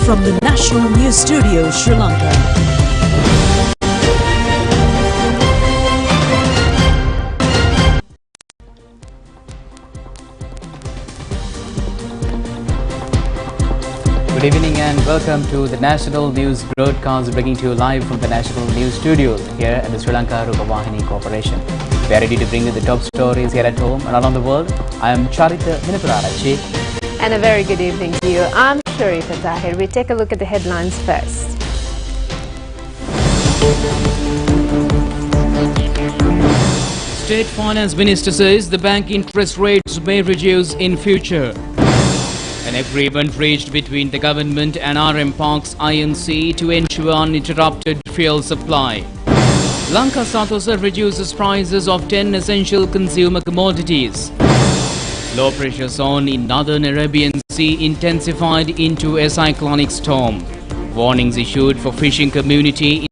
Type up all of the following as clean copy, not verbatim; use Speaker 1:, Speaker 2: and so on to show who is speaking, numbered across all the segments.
Speaker 1: from the National News Studio, Sri Lanka.
Speaker 2: Good evening and welcome to the National News broadcast, bringing to you live from the National News Studios here at the Sri Lanka Rupavahini Corporation. We are ready to bring you the top stories here at home and around the world. I am Charita Minapurarachi.
Speaker 3: And a very good evening to you. I'm Sharifa Tahir. We take a look at the headlines first.
Speaker 4: State Finance Minister says the bank interest rates may reduce in future. An agreement reached between the government and RM Parks INC to ensure uninterrupted fuel supply. Lanka Satosa reduces prices of 10 essential consumer commodities. Low pressure zone in northern Arabian Sea intensified into a cyclonic storm. Warnings issued for fishing community.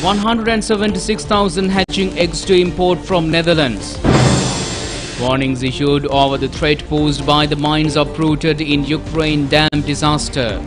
Speaker 4: 176,000 hatching eggs to import from Netherlands. Warnings issued over the threat posed by the mines uprooted in Ukraine dam disaster.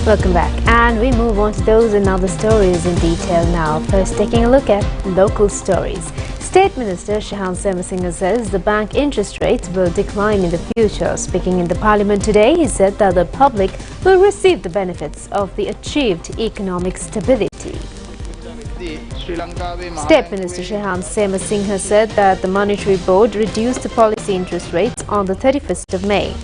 Speaker 3: Welcome back, and we move on to those and other stories in detail now. First, taking a look at local stories. State Minister Shahan Semasinghe says the bank interest rates will decline in the future. Speaking in the Parliament today, he said that the public will receive the benefits of the achieved economic stability. State Minister Shahan Semasinghe said that the Monetary Board reduced the policy interest rates on the 31st of May.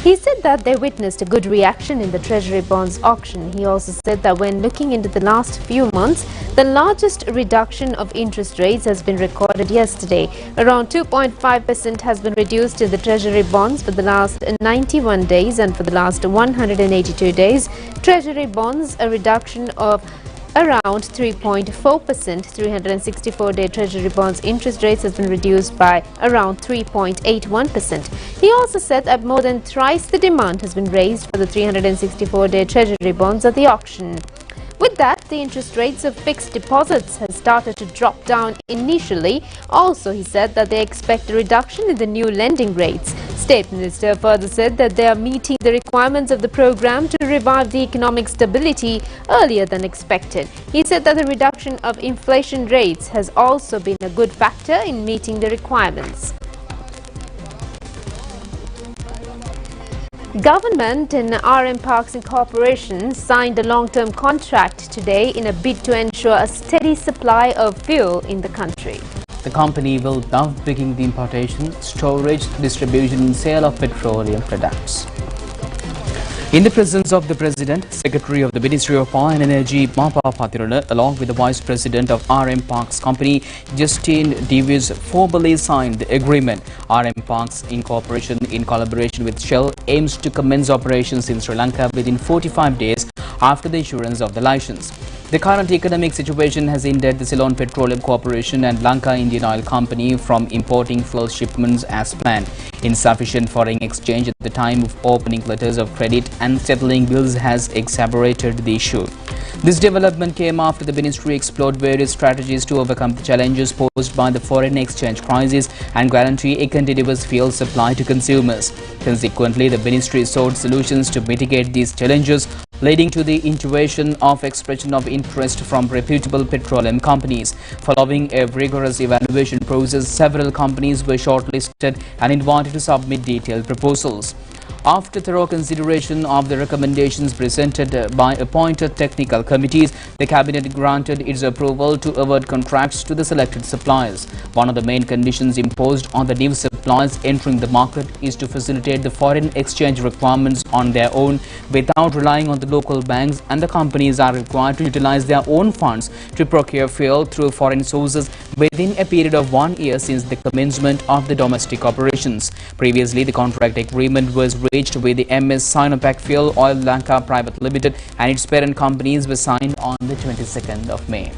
Speaker 3: He said that they witnessed a good reaction in the Treasury bonds auction. He also said that when looking into the last few months, the largest reduction of interest rates has been recorded yesterday. Around 2.5% has been reduced in the Treasury bonds for the last 91 days, and for the last 182 days, Treasury bonds a reduction of around 3.4%. 364-day Treasury bonds interest rates has been reduced by around 3.81%. He also said that more than thrice the demand has been raised for the 364-day Treasury bonds at the auction. With that, the interest rates of fixed deposits has started to drop down initially. Also, he said that they expect a reduction in the new lending rates. State Minister further said that they are meeting the requirements of the program to revive the economic stability earlier than expected. He said that the reduction of inflation rates has also been a good factor in meeting the requirements. Government and RM Parks Incorporation signed a long-term contract today in a bid to ensure a steady supply of fuel in the country.
Speaker 2: The company will now begin the importation, storage, distribution and sale of petroleum products. In the presence of the President, Secretary of the Ministry of Power and Energy, Mapa Patirana, along with the Vice President of RM Parks Company, Justine Davies, formally signed the agreement. RM Parks Incorporation, in collaboration with Shell, aims to commence operations in Sri Lanka within 45 days after the issuance of the license. The current economic situation has hindered the Ceylon Petroleum Corporation and Lanka Indian Oil Company from importing fuel shipments as planned. Insufficient foreign exchange at the time of opening letters of credit and settling bills has exacerbated the issue. This development came after the ministry explored various strategies to overcome the challenges posed by the foreign exchange crisis and guarantee a continuous fuel supply to consumers. Consequently, the ministry sought solutions to mitigate these challenges, leading to the intuition of expression of interest from reputable petroleum companies. Following a rigorous evaluation process, several companies were shortlisted and invited to submit detailed proposals. After thorough consideration of the recommendations presented by appointed technical committees, the Cabinet granted its approval to award contracts to the selected suppliers. One of the main conditions imposed on the new suppliers entering the market is to facilitate the foreign exchange requirements on their own without relying on the local banks, and the companies are required to utilize their own funds to procure fuel through foreign sources within a period of 1 year since the commencement of the domestic operations. Previously, the contract agreement was reached with the MS Sinopec Fuel Oil Lanka Private Limited and its parent companies were signed on the 22nd of May.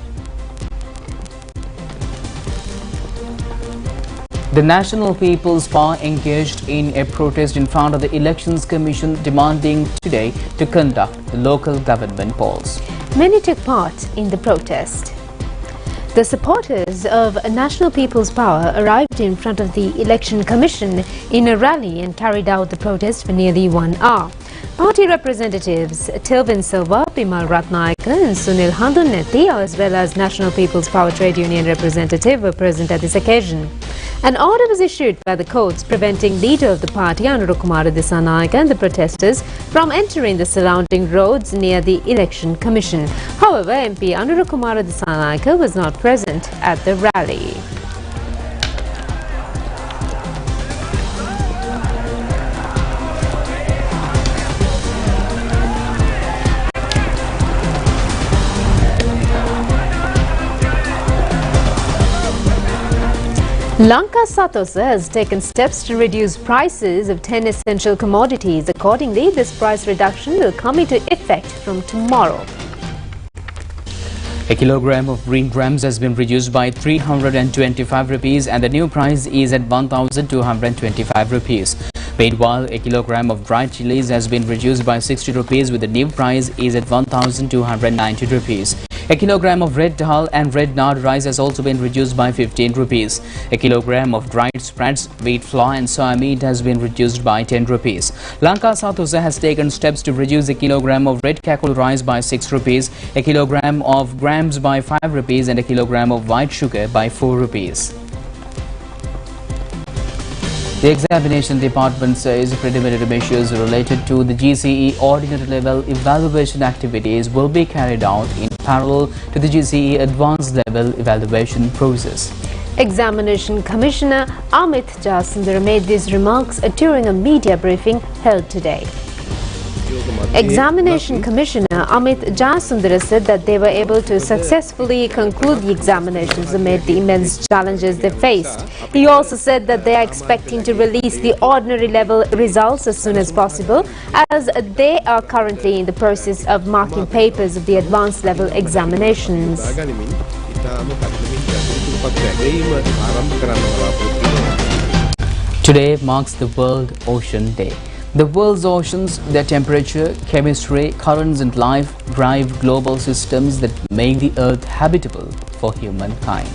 Speaker 2: The National People's Power engaged in a protest in front of the Elections Commission, demanding today to conduct the local government polls.
Speaker 3: Many took part in the protest. The supporters of National People's Power arrived in front of the Election Commission in a rally and carried out the protest for nearly 1 hour. Party representatives Tilvin Silva, Bimal Ratnayaka and Sunil Handuneti, as well as National People's Power Trade Union representative, were present at this occasion. An order was issued by the courts preventing leader of the party, Anurukumara Dissanayake, and the protesters from entering the surrounding roads near the Election Commission. However, MP Anurukumara Dissanayake was not present at the rally. Lanka Satosa has taken steps to reduce prices of 10 essential commodities. Accordingly, this price reduction will come into effect from tomorrow.
Speaker 2: A kilogram of green grams has been reduced by 325 rupees and the new price is at 1,225 rupees. Meanwhile, a kilogram of dried chilies has been reduced by 60 rupees with the new price is at 1,290 rupees. A kilogram of red dal and red nard rice has also been reduced by 15 rupees. A kilogram of dried spreads, wheat flour and soya meat has been reduced by 10 rupees. Lanka Satosa has taken steps to reduce a kilogram of red kakul rice by 6 rupees, a kilogram of grams by 5 rupees and a kilogram of white sugar by 4 rupees. The examination department says preliminary measures related to the GCE ordinary level evaluation activities will be carried out in parallel to the GCE advanced level evaluation process.
Speaker 3: Examination Commissioner Amit Jasundara made these remarks during a media briefing held today. Examination Commissioner Amit Jasundara said that they were able to successfully conclude the examinations amid the immense challenges they faced. He also said that they are expecting to release the ordinary level results as soon as possible, as they are currently in the process of marking papers of the advanced level examinations.
Speaker 2: Today marks the World Ocean Day. The world's oceans, their temperature, chemistry, currents and life drive global systems that make the earth habitable for humankind.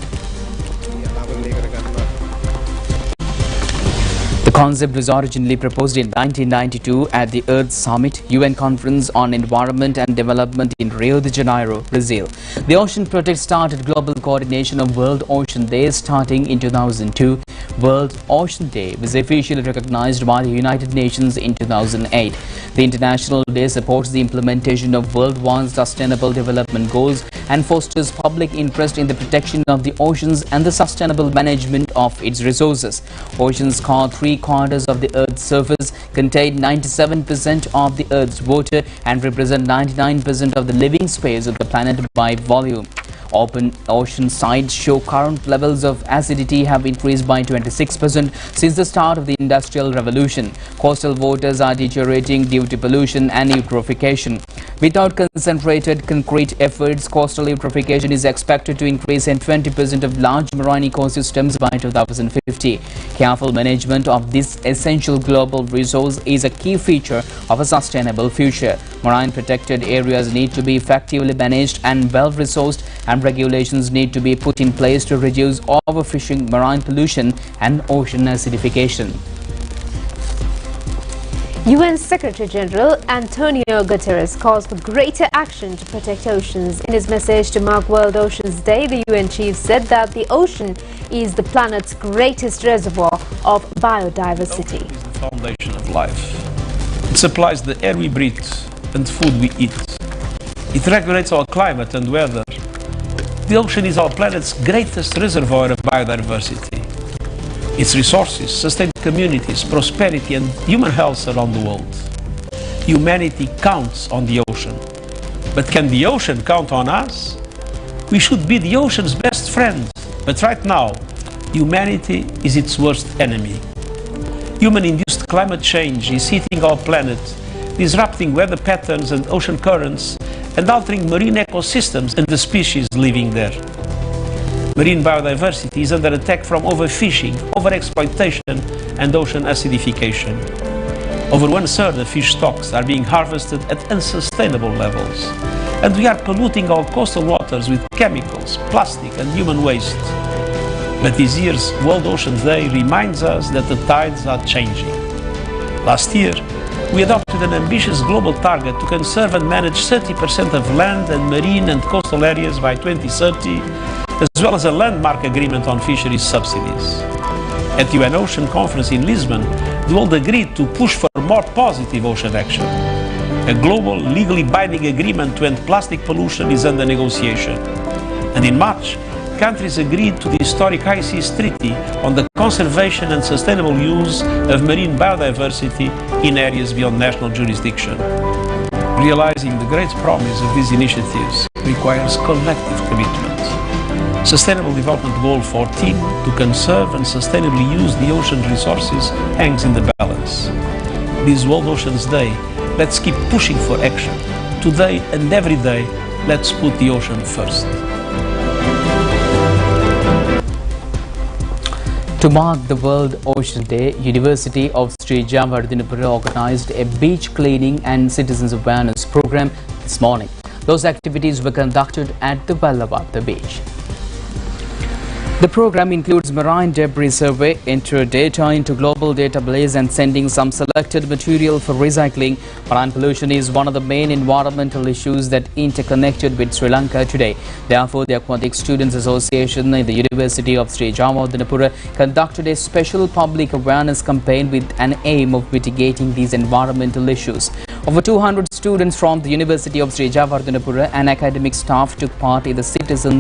Speaker 2: The concept was originally proposed in 1992 at the Earth Summit, UN Conference on Environment and Development in Rio de Janeiro, Brazil. The Ocean Project started global coordination of World Ocean Day starting in 2002. World Ocean Day was officially recognized by the United Nations in 2008. The International Day supports the implementation of worldwide sustainable development goals and fosters public interest in the protection of the oceans and the sustainable management of its resources. Oceans cover 3/4 of the Earth's surface, contain 97% of the Earth's water and represent 99% of the living space of the planet by volume. Open ocean sites show current levels of acidity have increased by 26% since the start of the Industrial Revolution. Coastal waters are deteriorating due to pollution and eutrophication. Without concentrated concrete efforts, coastal eutrophication is expected to increase in 20% of large marine ecosystems by 2050. Careful management of this essential global resource is a key feature of a sustainable future. Marine protected areas need to be effectively managed and well-resourced, and regulations need to be put in place to reduce overfishing, marine pollution and ocean acidification.
Speaker 3: UN Secretary General Antonio Guterres calls for greater action to protect oceans. In his message to mark World Oceans Day, the UN chief said that the ocean is the planet's greatest reservoir of biodiversity.
Speaker 5: It is the foundation of life. It supplies the air we breathe and food we eat. It regulates our climate and weather. The ocean is our planet's greatest reservoir of biodiversity. Its resources sustain communities, prosperity and human health around the world. Humanity counts on the ocean. But can the ocean count on us? We should be the ocean's best friend. But right now, humanity is its worst enemy. Human-induced climate change is heating our planet, disrupting weather patterns and ocean currents, and altering marine ecosystems and the species living there. Marine biodiversity is under attack from overfishing, overexploitation and ocean acidification. Over one-third of fish stocks are being harvested at unsustainable levels. And we are polluting our coastal waters with chemicals, plastic and human waste. But this year's World Oceans Day reminds us that the tides are changing. Last year, we adopted an ambitious global target to conserve and manage 30% of land and marine and coastal areas by 2030, as well as a landmark agreement on fisheries subsidies. At the UN Ocean Conference in Lisbon, the world agreed to push for more positive ocean action. A global, legally binding agreement to end plastic pollution is under negotiation. And in March, countries agreed to the historic High Seas Treaty on the conservation and sustainable use of marine biodiversity in areas beyond national jurisdiction. Realizing the great promise of these initiatives requires collective commitment. Sustainable Development Goal 14, to conserve and sustainably use the ocean resources, hangs in the balance. This World Oceans Day, let's keep pushing for action. Today and every day, let's put the ocean first.
Speaker 2: To mark the World Ocean Day, University of Sri Javardhanapura organized a beach cleaning and citizens awareness program this morning. Those activities were conducted at the Vallabhata beach. The program includes marine debris survey, enter data into global database and sending some selected material for recycling. Marine pollution is one of the main environmental issues that interconnected with Sri Lanka today. Therefore, the Aquatic Students Association in the University of Sri Javardhanapura conducted a special public awareness campaign with an aim of mitigating these environmental issues. Over 200 students from the University of Sri Javardhanapura and academic staff took part in the citizen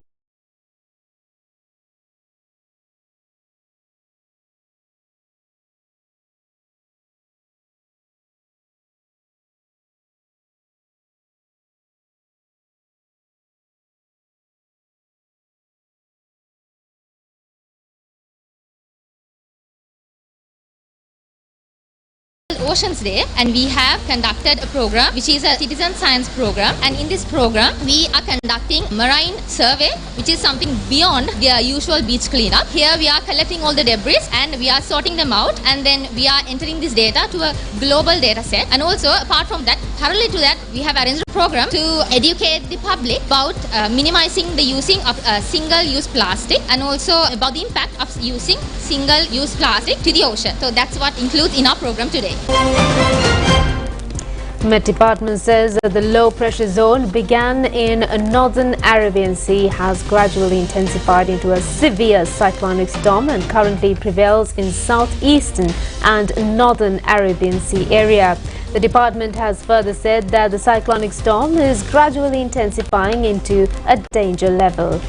Speaker 6: Oceans Day, and we have conducted a program which is a citizen science program, and in this program we are conducting marine survey, which is something beyond their usual beach cleanup. Here we are collecting all the debris and we are sorting them out, and then we are entering this data to a global data set. And also, apart from that, parallel to that, we have arranged a program to educate the public about minimizing the using of single-use plastic, and also about the impact of using single-use plastic to the ocean. So that's what includes in our program today.
Speaker 3: Met Department says that the low-pressure zone began in northern Arabian Sea has gradually intensified into a severe cyclonic storm and currently prevails in southeastern and northern Arabian Sea area. The department has further said that the cyclonic storm is gradually intensifying into a danger level.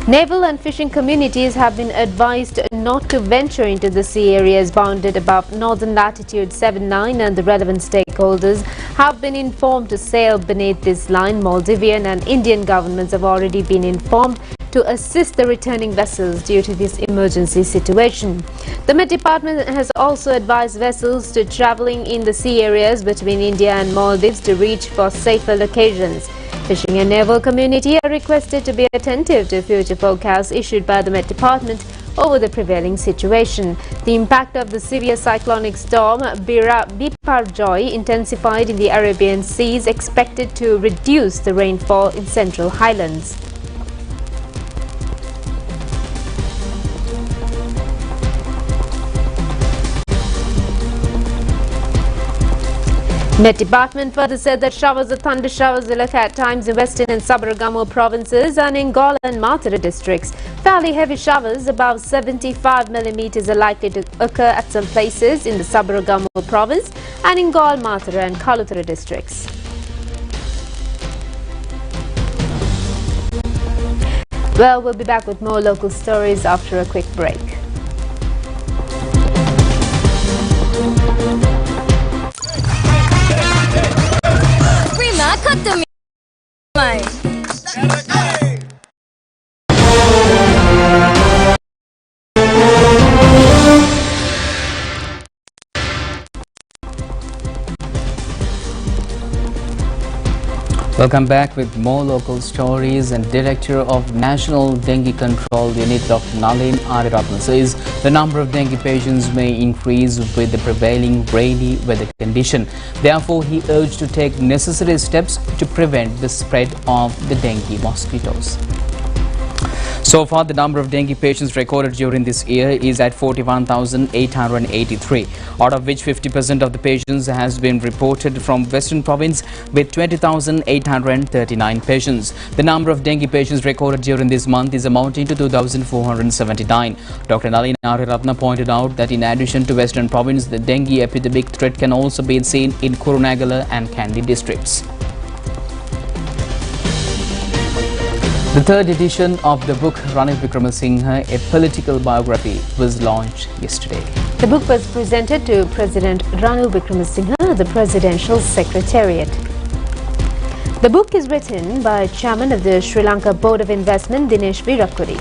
Speaker 3: Naval and fishing communities have been advised not to venture into the sea areas bounded above northern latitude 79, and the relevant stakeholders have been informed to sail beneath this line. Maldivian and Indian governments have already been informed to assist the returning vessels due to this emergency situation. The Met Department has also advised vessels to travelling in the sea areas between India and Maldives to reach for safer locations. Fishing and naval community are requested to be attentive to future forecasts issued by the Met Department over the prevailing situation. The impact of the severe cyclonic storm Biparjoy intensified in the Arabian Seas expected to reduce the rainfall in Central Highlands. Met Department further said that showers or thunder showers will occur at times in Western and Sabaragamu provinces and in Gola and Mathura districts. Fairly heavy showers above 75 millimeters are likely to occur at some places in the Sabaragamu province and in Gol, Mathura and Kaluthara districts. Well, we'll be back with more local stories after a quick break.
Speaker 6: Cut the
Speaker 2: Welcome back with more local stories. And Director of National Dengue Control Unit Dr. Nalin Arirapna says the number of dengue patients may increase with the prevailing rainy weather condition. Therefore, he urged to take necessary steps to prevent the spread of the dengue mosquitoes. So far, the number of dengue patients recorded during this year is at 41,883, out of which 50% of the patients has been reported from Western Province with 20,839 patients. The number of dengue patients recorded during this month is amounting to 2,479. Dr. Nalin Arirapna pointed out that in addition to Western Province, the dengue epidemic threat can also be seen in Kurunegala and Kandy districts. The third edition of the book Ranil Wickramasinghe, a political biography, was launched yesterday.
Speaker 3: The book was presented to President Ranil Wickramasinghe at the Presidential Secretariat. The book is written by Chairman of the Sri Lanka Board of Investment, Dinesh Virakuri.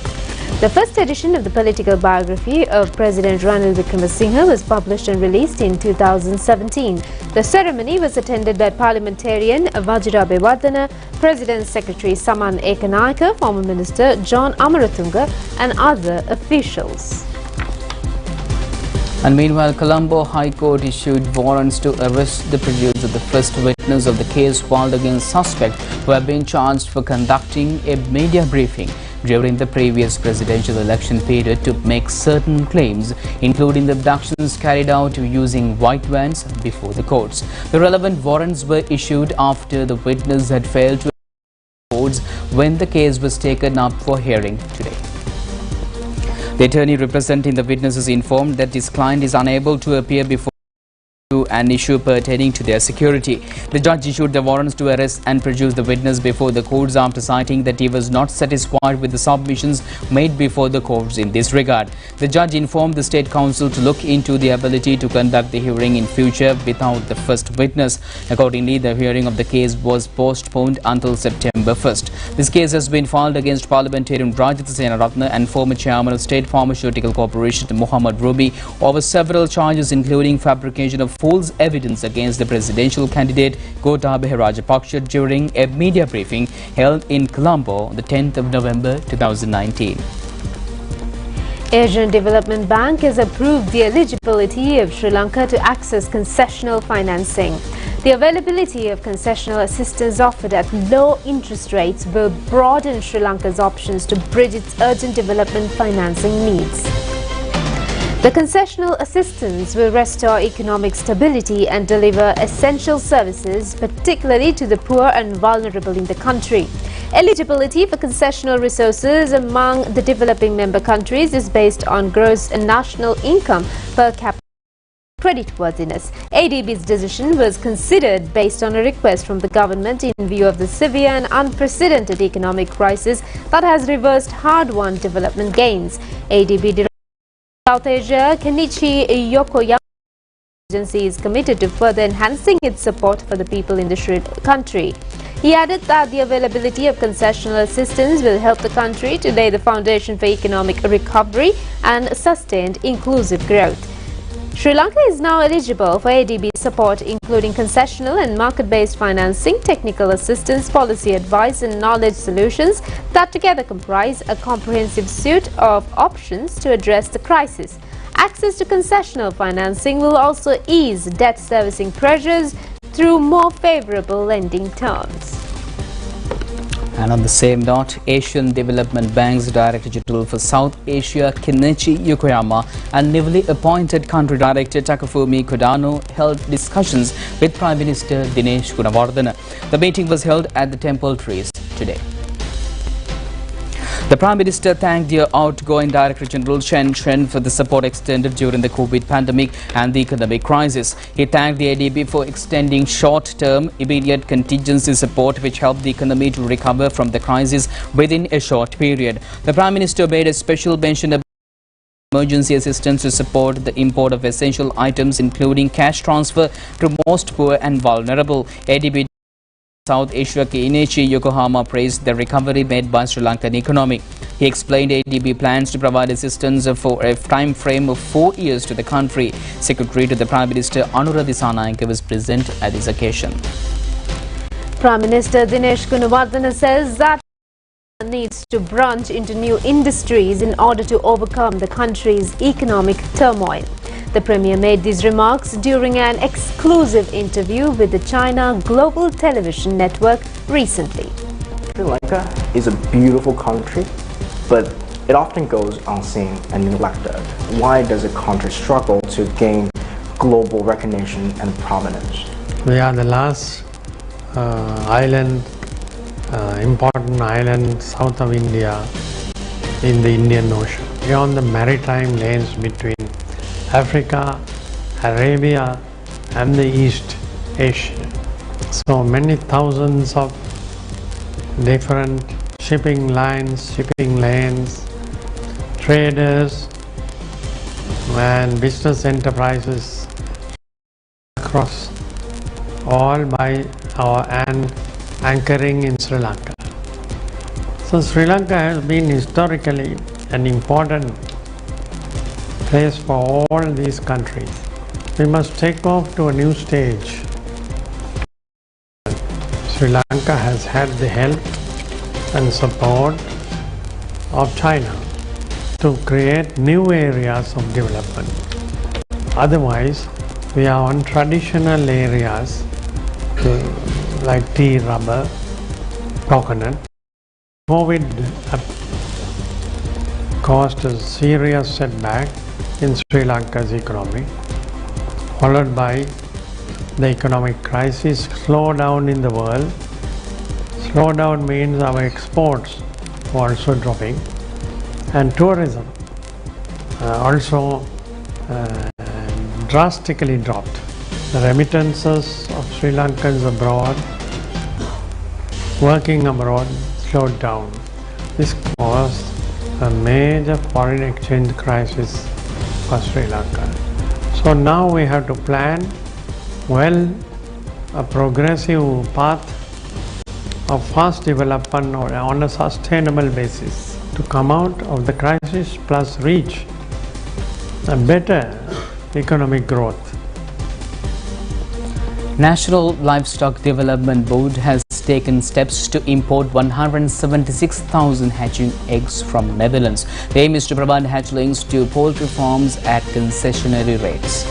Speaker 3: The first edition of the political biography of President Ranil Wickramasinghe was published and released in 2017. The ceremony was attended by parliamentarian Vajira Bewardana, President Secretary Saman Ekanayake, former Minister John Amaratunga and other officials.
Speaker 2: And meanwhile, Colombo High Court issued warrants to arrest the producer, the first witness of the case filed against suspects who have been charged for conducting a media briefing during the previous presidential election period to make certain claims, including the abductions carried out using white vans before the courts. The relevant warrants were issued after the witness had failed to courts when the case was taken up for hearing today. The attorney representing the witness is informed that his client is unable to appear before an issue pertaining to their security. The judge issued the warrants to arrest and produce the witness before the courts after citing that he was not satisfied with the submissions made before the courts in this regard. The judge informed the State Council to look into the ability to conduct the hearing in future without the first witness. Accordingly, the hearing of the case was postponed until September 1st. This case has been filed against Parliamentarian Rajitha Senaratne and former Chairman of State Pharmaceutical Corporation Muhammad Ruby over several charges, including fabrication of false evidence against the presidential candidate Gotabaya Rajapaksa during a media briefing held in Colombo on the 10th of November 2019.
Speaker 3: Asian Development Bank has approved the eligibility of Sri Lanka to access concessional financing. The availability of concessional assistance offered at low interest rates will broaden Sri Lanka's options to bridge its urgent development financing needs. The concessional assistance will restore economic stability and deliver essential services, particularly to the poor and vulnerable in the country. Eligibility for concessional resources among the developing member countries is based on gross national income per capita creditworthiness. ADB's decision was considered based on a request from the government in view of the severe and unprecedented economic crisis that has reversed hard-won development gains. ADB Director South Asia, Kenichi Yokoyama agency is committed to further enhancing its support for the people in the country. He added that the availability of concessional assistance will help the country to lay the foundation for economic recovery and sustained inclusive growth. Sri Lanka is now eligible for ADB support, including concessional and market-based financing, technical assistance, policy advice and knowledge solutions that together comprise a comprehensive suite of options to address the crisis. Access to concessional financing will also ease debt servicing pressures through more favorable lending terms.
Speaker 2: And on the same note, Asian Development Bank's Director General for South Asia, Kenichi Yokoyama, and newly appointed Country Director Takafumi Kodano held discussions with Prime Minister Dinesh Gunawardena. The meeting was held at the Temple Trees today. The Prime Minister thanked the outgoing Director General Chen Chen for the support extended during the COVID pandemic and the economic crisis. He thanked the ADB for extending short-term immediate contingency support which helped the economy to recover from the crisis within a short period. The Prime Minister made a special mention about emergency assistance to support the import of essential items, including cash transfer to most poor and vulnerable. ADB South Asia Kenichi Yokoyama praised the recovery made by Sri Lankan economy. He explained ADB plans to provide assistance for a time frame of 4 years to the country. Secretary to the Prime Minister Anura Dissanayake was present at this occasion.
Speaker 3: Prime Minister Dinesh Gunawardena says that needs to branch into new industries in order to overcome the country's economic turmoil. The Premier made these remarks during an exclusive interview with the China Global Television Network recently.
Speaker 7: Sri Lanka is a beautiful country, but it often goes unseen and neglected. Why does a country struggle to gain global recognition and prominence?
Speaker 8: We are the last important island south of India in the Indian Ocean. We are on the maritime lanes between Africa, Arabia and the East Asia. So many thousands of different shipping lines, shipping lanes, traders and business enterprises across, all by and anchoring in Sri Lanka. So Sri Lanka has been historically an important place for all these countries. We must take off to a new stage. Sri Lanka has had the help and support of China to create new areas of development. Otherwise, we are on traditional areas like tea, rubber, coconut. COVID caused a serious setback in Sri Lanka's economy, followed by the economic crisis, slowdown in the world. Slowdown means our exports were also dropping, and tourism also drastically dropped. The remittances of Sri Lankans abroad, working abroad, slowed down. This caused a major foreign exchange crisis for Sri Lanka. So now we have to plan well a progressive path of fast development on a sustainable basis to come out of the crisis plus reach a better economic growth.
Speaker 2: National Livestock Development Board has taken steps to import 176,000 hatching eggs from Netherlands. The aim is to provide hatchlings to poultry farms at concessionary rates.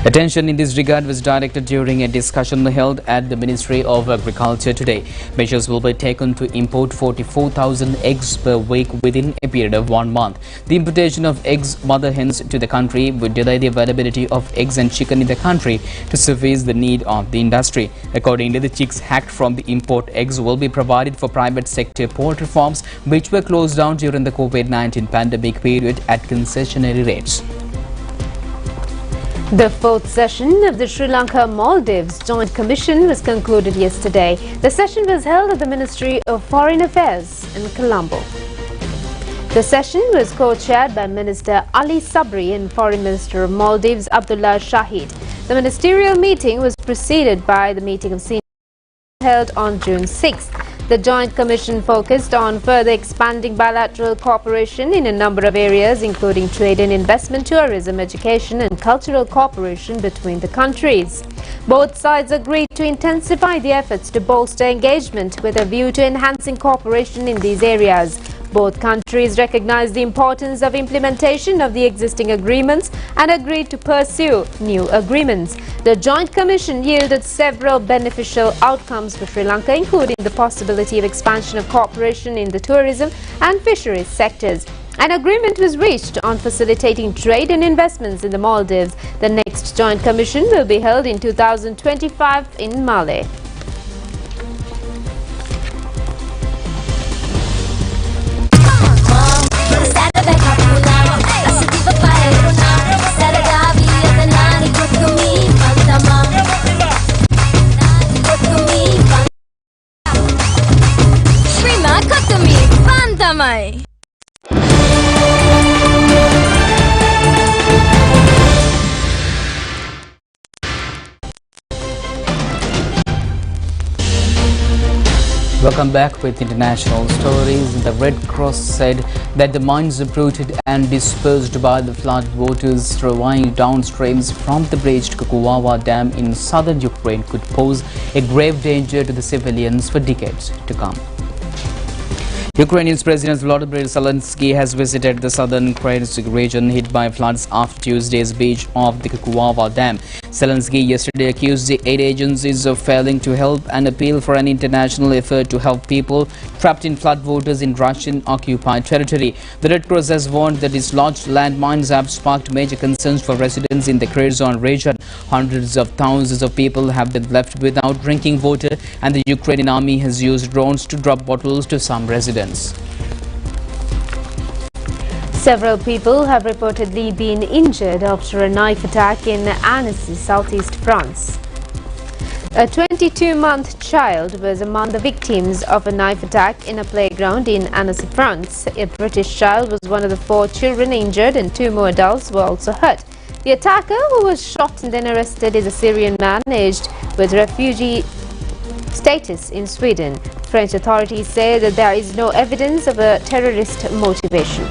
Speaker 2: Attention in this regard was directed during a discussion held at the Ministry of Agriculture today. Measures will be taken to import 44,000 eggs per week within a period of 1 month. The importation of eggs mother hens to the country would delay the availability of eggs and chicken in the country to service the need of the industry. Accordingly, the chicks hatched from the import eggs will be provided for private sector poultry farms which were closed down during the COVID-19 pandemic period at concessionary rates.
Speaker 3: The fourth session of the Sri Lanka-Maldives Joint Commission was concluded yesterday. The session was held at the Ministry of Foreign Affairs in Colombo. The session was co-chaired by Minister Ali Sabri and Foreign Minister of Maldives Abdullah Shahid. The ministerial meeting was preceded by the meeting of senior held on June 6th. The Joint Commission focused on further expanding bilateral cooperation in a number of areas, including trade and investment, tourism, education and cultural cooperation between the countries. Both sides agreed to intensify the efforts to bolster engagement with a view to enhancing cooperation in these areas. Both countries recognized the importance of implementation of the existing agreements and agreed to pursue new agreements. The Joint Commission yielded several beneficial outcomes for Sri Lanka, including the possibility of expansion of cooperation in the tourism and fisheries sectors. An agreement was reached on facilitating trade and investments in the Maldives. The next Joint Commission will be held in 2025 in Malé.
Speaker 2: Welcome back with international stories. The Red Cross said that the mines uprooted and dispersed by the flood waters flowing downstreams from the breached Kukuwawa Dam in southern Ukraine could pose a grave danger to the civilians for decades to come. Ukraine's President Volodymyr Zelensky has visited the southern Ukrainian region hit by floods after Tuesday's breach of the Kukuwawa Dam. Zelensky yesterday accused the aid agencies of failing to help and appealed for an international effort to help people trapped in floodwaters in Russian-occupied territory. The Red Cross has warned that dislodged landmines have sparked major concerns for residents in the Kherson region. Hundreds of thousands of people have been left without drinking water, and the Ukrainian army has used drones to drop bottles to some residents.
Speaker 3: Several people have reportedly been injured after a knife attack in Annecy, southeast France. A 22-month child was among the victims of a knife attack in a playground in Annecy, France. A British child was one of the 4 children injured and 2 more adults were also hurt. The attacker, who was shot and then arrested, is a Syrian man aged with refugee status in Sweden. French authorities say that there is no evidence of a terrorist motivation.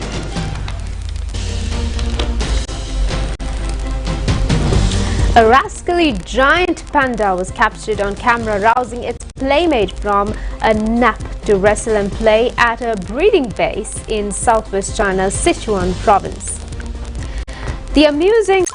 Speaker 3: A rascally giant panda was captured on camera rousing its playmate from a nap to wrestle and play at a breeding base in southwest China's Sichuan province. The amusing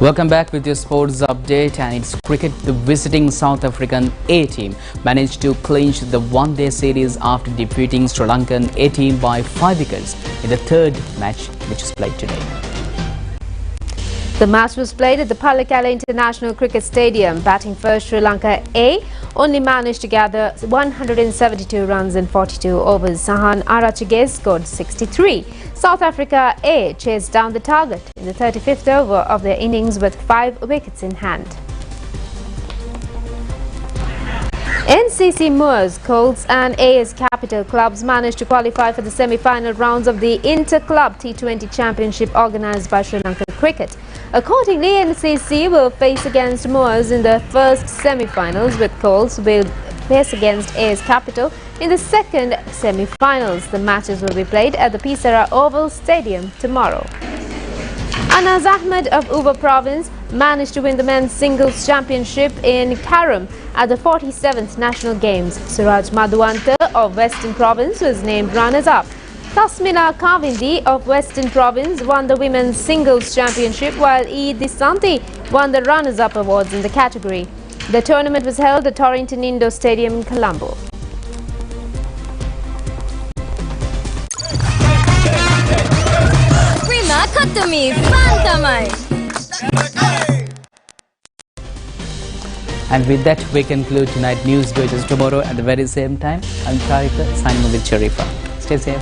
Speaker 2: Welcome back with your sports update, and it's cricket. The visiting South African A team managed to clinch the one-day series after defeating Sri Lankan A team by 5 wickets in the third match, which is played today.
Speaker 3: The match was played at the Pallekele International Cricket Stadium. Batting first, Sri Lanka A only managed to gather 172 runs in 42 overs. Sahan Arachige scored 63. South Africa A chased down the target in the 35th over of their innings with 5 wickets in hand. NCC Moors, Colts and AS Capital clubs managed to qualify for the semi-final rounds of the Inter-Club T20 Championship organised by Sri Lankan Cricket. Accordingly, NCC will face against Moors in the first semi-finals, with Colts will face against AS Capital in the second semi-finals. The matches will be played at the Pisara Oval Stadium tomorrow. Anas Ahmed of Uba Province managed to win the men's singles championship in Karam at the 47th National Games. Suraj Madhuanta of Western Province was named runners-up. Tasmina Kavindi of Western Province won the women's singles championship, while E. Disanti won the runners-up awards in the category. The tournament was held at Torrington Indoor Stadium in Colombo.
Speaker 2: And with that, we conclude tonight's news. Join us tomorrow at the very same time. I'm Tarika, signing off with Sharifa. Stay safe.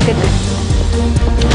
Speaker 3: Good night.